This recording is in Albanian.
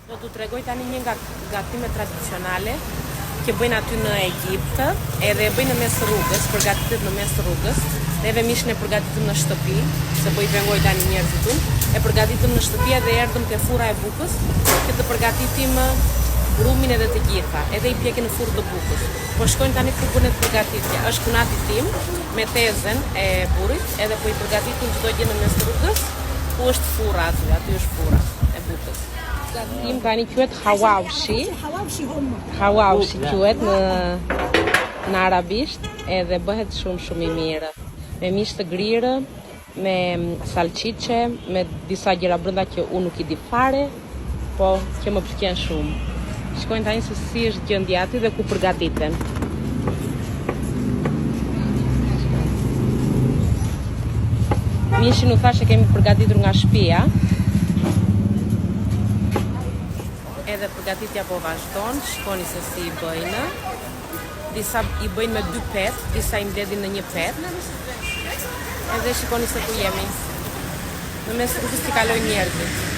Do t'u tregoj tani një nga gatimet tradicionale që bëjnë aty në Egjipt, edhe e bëjnë në mes rrugës, përgatitet në mes rrugës. Neve mishin e përgatitëm në shtëpi, se po i pengoj tani njerëzit unë. E përgatitëm në shtëpi edhe erdhëm te furra e bukës, që të përgatitim brumin edhe të gjitha, edhe i pjekin në furrë të bukës. Po shkojnë tani ku bënet përgatitja. Është kunati tim me tezën e burrit, edhe po i përgatitim çdo gjë në mes rrugës, ku është furra aty është furra e bukës. Gatim tani quhet hawawshi. Hawawshi quhet në arabisht edhe bëhet shumë i mirë. Me mish të grirë, me salcice, me disa gjëra brenda që unë nuk i di fare, po që më pëlqen shumë. Shkojnë tani se si është gjendja aty dhe ku përgatiten. Mishin u thashë kemi përgatitur nga shtëpia. Edhe përgatitja po vazhdon, shikoni se si i bëjnë. Disa i bëjnë me 2 pet, disa i mbledhin në 1 pet. Edhe shikoni se ku jemi. Në mes rrugës që kalojnë njerëzit.